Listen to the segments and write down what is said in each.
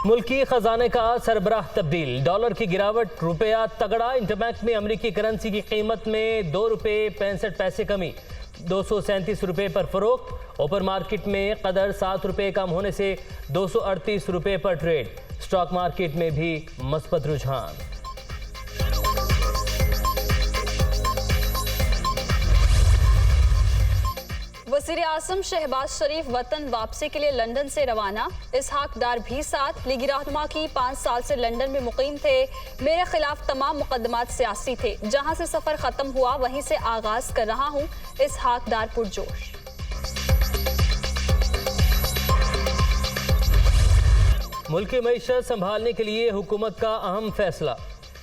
मुल्की खजाने का सरबराह तब्दील, डॉलर की गिरावट, रुपया तगड़ा। इंटरबैंक में अमरीकी करेंसी की कीमत में 2 रुपये 65 पैसे कमी, 237 रुपये पर फरोख्त। ओपन मार्केट में कदर 7 रुपये कम होने से 238 रुपये पर ट्रेड। स्टॉक मार्केट में भी मस्बत रुझान। वज़ीर आज़म शहबाज शरीफ वतन वापसी के लिए लंदन से रवाना। इसहाक डार भी साथ। लीगी रहनुमा की 5 साल से लंदन में मुकीम थे। मेरे खिलाफ तमाम मुकदमात सियासी थे। जहां से सफर खत्म हुआ वहीं से आगाज कर रहा हूं। इसहाक डार पुरजोश। मुल्क की मईशत संभालने के लिए हुकूमत का अहम फैसला।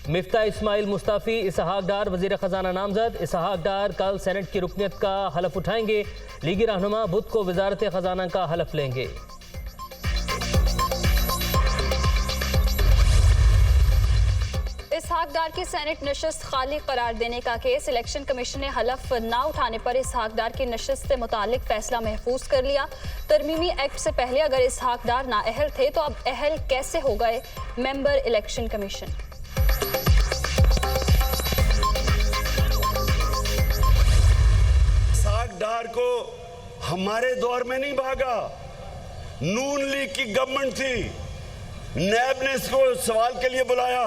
मिफ्ता इस्माइल मुस्ताफी इसहाक डार वजीर खजाना नामजद। इसहाक डार कल सेनेट की रुकनियत का हलफ उठाएंगे। लीगी रहनुमा बुध को वजारत खजाना का हलफ लेंगे। इसहाक डार की सेनेट नशिस्त खाली करार देने का केस। इलेक्शन कमीशन ने हलफ न उठाने पर इसहाक डार की नशिस्त से मुतालिक फैसला महफूज कर लिया। तरमीमी एक्ट से पहले अगर इसहाक डार नाअहल थे तो अब अहल कैसे हो गए? Member election commission. डार को हमारे दौर में नहीं भागा, नून लीग की गवर्नमेंट थी। नैब ने इसको सवाल के लिए बुलाया,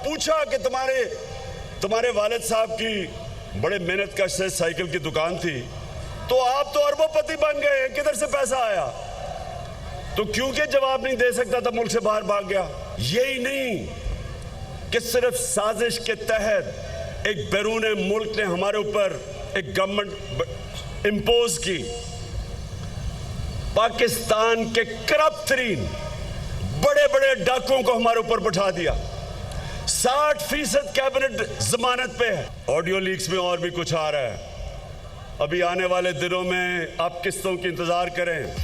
पूछा कि तुम्हारे वालिद साहब की बड़े मेहनत कश से साइकिल की दुकान थी, तो आप तो अरबोपति बन गए, किधर से पैसा आया? तो क्योंकि जवाब नहीं दे सकता था मुल्क से बाहर भाग गया। यही नहीं कि सिर्फ साजिश के तहत एक बैरून मुल्क ने हमारे ऊपर एक गवर्नमेंट इम्पोज की। पाकिस्तान के करप्ट तरीन बड़े बड़े डाकुओं को हमारे ऊपर बैठा दिया। 60% कैबिनेट जमानत पे है। ऑडियो लीक्स में और भी कुछ आ रहा है। अभी आने वाले दिनों में आप किस्तों की इंतजार करें।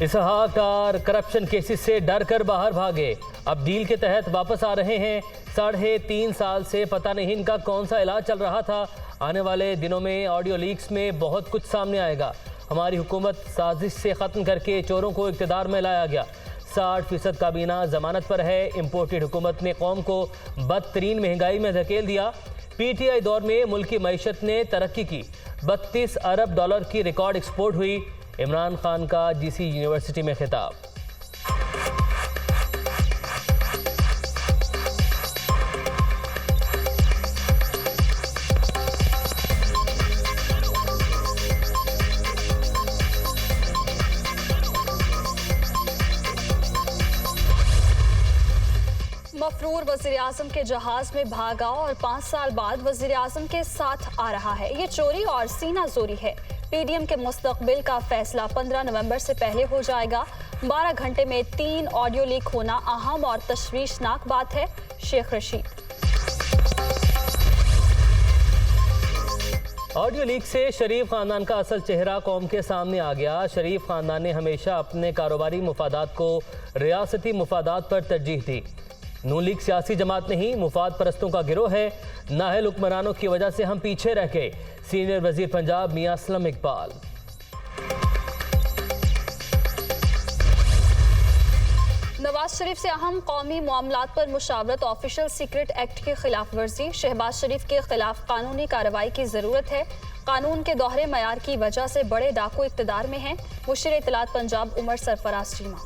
इसहाक डार करप्शन केसेस से डर कर बाहर भागे, अब डील के तहत वापस आ रहे हैं। 3.5 साल से पता नहीं इनका कौन सा इलाज चल रहा था। आने वाले दिनों में ऑडियो लीक्स में बहुत कुछ सामने आएगा। हमारी हुकूमत साजिश से ख़त्म करके चोरों को इक़्तिदार में लाया गया। 60% काबीना जमानत पर है। इम्पोर्टेड हुकूमत ने कौम को बदतरीन महंगाई में धकेल दिया। PTI दौर में मुल्क की मईशत ने तरक्की की। 32 अरब डॉलर की रिकॉर्ड एक्सपोर्ट हुई। इमरान खान का GC यूनिवर्सिटी में खिताब। मफरूर वज़ीर आज़म के जहाज में भागा और 5 साल बाद वज़ीर आज़म के साथ आ रहा है। ये चोरी और सीना जोरी है। PDM के मुस्तकबिल का फैसला 15 नवंबर से पहले हो जाएगा। 12 घंटे में 3 ऑडियो लीक होना अहम और तशवीशनाक बात है। शेख रशीद। ऑडियो लीक से शरीफ खानदान का असल चेहरा कौम के सामने आ गया। शरीफ खानदान ने हमेशा अपने कारोबारी मुफादात को रियासती मुफादात पर तरजीह दी। नून लीग सियासी जमात नहीं, मुफाद परस्तों का गिरोह है। नाअहल हुक्मरानों की वजह से हम पीछे रह गए। सीनियर वजीर पंजाब मियां असलम इकबाल। नवाज शरीफ से अहम कौमी मामलात पर मुशावरत। ऑफिशियल सीक्रेट एक्ट की खिलाफ वर्जी। शहबाज शरीफ के खिलाफ कानूनी कार्रवाई की जरूरत है। कानून के दोहरे मयार की वजह से बड़े डाकू इक्तदार में हैं। मुशीर इत्तलात पंजाब उमर सरफराज चीमा।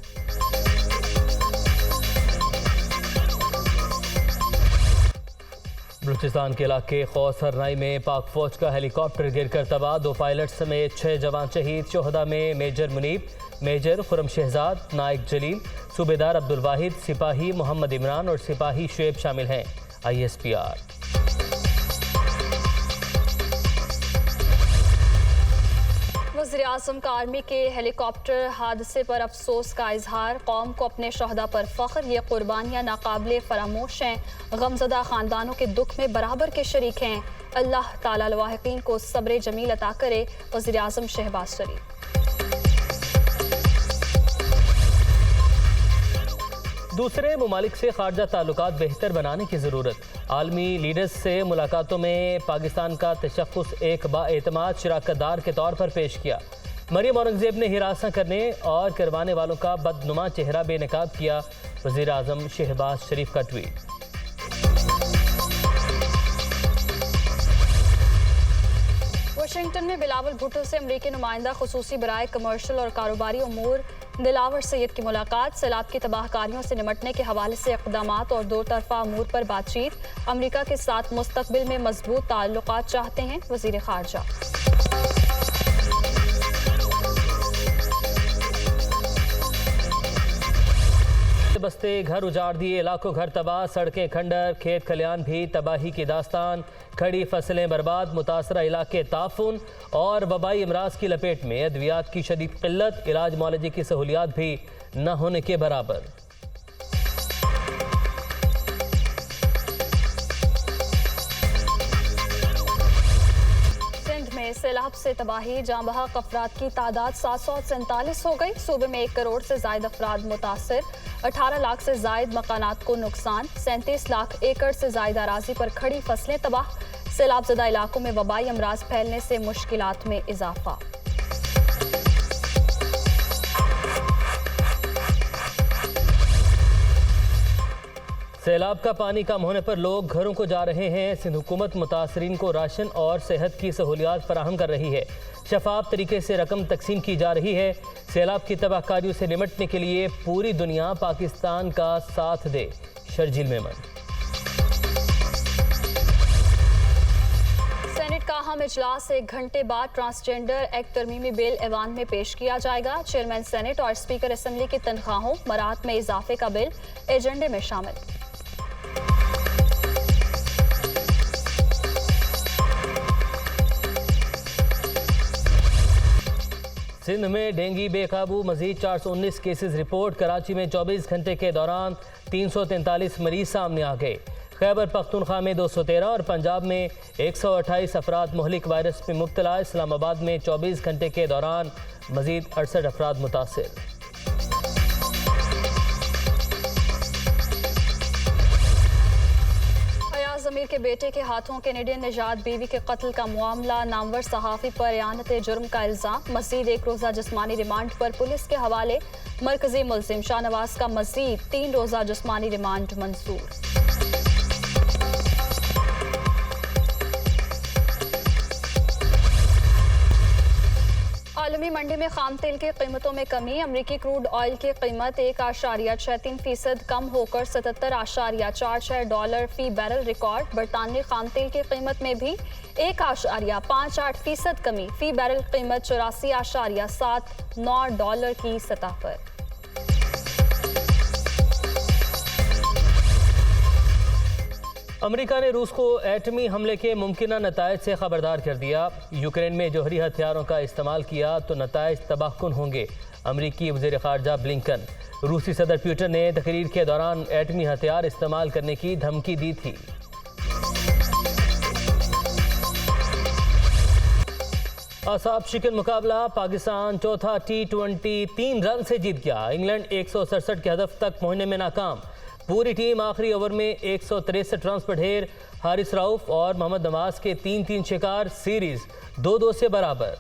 बलूचिस्तान के इलाके खौसरनाई में पाक फौज का हेलीकॉप्टर गिरकर तबाह। 2 पायलट समेत 6 जवान शहीद। शोहदा में मेजर मुनीब, मेजर खुरम शहजाद, नायक जलील, सूबेदार अब्दुल वाहिद, सिपाही मोहम्मद इमरान और सिपाही शुएब शामिल हैं। ISPR। वज़ीर आज़म का आर्मी के हेलीकॉप्टर हादसे पर अफसोस का इजहार। कौम को अपने शहदा पर फ़ख्र। ये कुर्बानियाँ नाकाबिले फरामोश हैं। गमज़दा ख़ानदानों के दुख में बराबर के शरीक हैं। अल्लाह ताला लवाहिकीन को सब्र जमील अता करे। वज़ीर आज़म शहबाज शरीफ। दूसरे ममालिक से खारजा ताल्लुकात बेहतर बनाने की ज़रूरत। आलमी लीडर्स से मुलाकातों में पाकिस्तान का तशख़्ख़ुस एक बाएतमाद शराकतदार के तौर पर पेश किया। मरियम औरंगजेब ने हिरासा करने और करवाने वालों का बदनुमा चेहरा बेनकाब किया, वज़ीर आज़म शहबाज शरीफ का ट्वीट। वाशिंगटन में बिलावल भुट्टो से अमरीकी नुमाइंदा खुसूसी बराए कमर्शियल और कारोबारी उमूर दिलावर सैयद की मुलाकात। सैलाब की तबाहकारियों से निमटने के हवाले से इक़दामात और दो तरफा उमूर पर बातचीत। अमरीका के साथ मुस्तकबिल में मजबूत ताल्लुकात चाहते हैं वज़ीर ख़ारजा। बस्ते घर उजाड़ दिए, लाखों घर तबाह, सड़कें खंडर, खेत खलियान भी तबाही की दास्तान, खड़ी फसलें बर्बाद, मुतासरा इलाके ताफुन और वबाई अमराज की लपेट में, अद्वियात की शदीद किल्लत, इलाज मुआलजे की सहूलियात भी न होने के बराबर। सैलाब से तबाही, जाँ बहक अफराद की तादाद 747 हो गई। सूबे में 1 करोड़ से जायद अफराद मुतासर, 18 लाख से जायद मकानात को नुकसान, 37 लाख एकड़ से जायद अराजी पर खड़ी फसलें तबाह। सैलाब ज़दा इलाकों में वबाई अमराज फैलने से मुश्किलात में इजाफा। सैलाब का पानी कम होने पर लोग घरों को जा रहे हैं। सिंध हुकूमत मुतासरीन को राशन और सेहत की सहूलियात फराहम कर रही है। शफाफ तरीके से रकम तकसीम की जा रही है। सैलाब की तबाहकारियों से निमटने के लिए पूरी दुनिया पाकिस्तान का साथ दे। शर्जील मेमन। सेनेट का अहम इजलास 1 घंटे बाद ट्रांसजेंडर एक्ट तरमीमी बिल ऐवान में पेश किया जाएगा। चेयरमैन सेनेट और स्पीकर असम्बली की तनख्वाहों मराहत में इजाफे का बिल एजेंडे में शामिल। सिंध में डेंगू बेकाबू, मजीद 419 केसेस रिपोर्ट। कराची में 24 घंटे के दौरान 343 मरीज सामने आ गए। खैबर पख्तूनख्वा में 213 और पंजाब में 128 अफराद मुहलिक वायरस में मुब्तला। इस्लामाबाद में 24 घंटे के दौरान मजीद 68 अफराद मुतासिर। ज़मीर के बेटे के हाथों कैनेडियन निजात बीवी के कत्ल का मामला, नामवर सहाफ़ी पर यानत जुर्म का इल्ज़ाम। मज़ीद 1 रोज़ा जिस्मानी रिमांड पर पुलिस के हवाले। मरकजी मुल्ज़िम शाहनवाज का मज़ीद 3 रोज़ा जिस्मानी रिमांड मंजूर। आलमी मंडी में खाम तेल की कीमतों में कमी। अमरीकी क्रूड ऑयल की कीमत 1.63% कम होकर $77.46 फी बैरल रिकॉर्ड। बरतानवी खाम तेल की कीमत में भी 1.58% कमी, फी बैरल कीमत $84.79 की सतह पर। अमेरिका ने रूस को एटमी हमले के मुमकिन नतायज से खबरदार कर दिया। यूक्रेन में जौहरी हथियारों का इस्तेमाल किया तो नतायज तबाहकुन होंगे। अमरीकी वज़ीर ख़ारजा ब्लिंकन। रूसी सदर पुतिन ने तकरीर के दौरान एटमी हथियार इस्तेमाल करने की धमकी दी थी। आसाब शिकन मुकाबला, पाकिस्तान चौथा T20 3 रन से जीत गया। इंग्लैंड 167 के हदफ तक पहुंचने में नाकाम। पूरी टीम आखिरी ओवर में 163 रन पर ढेर। हारिस राउफ और मोहम्मद नवाज के 3-3 शिकार। सीरीज 2-2 से बराबर।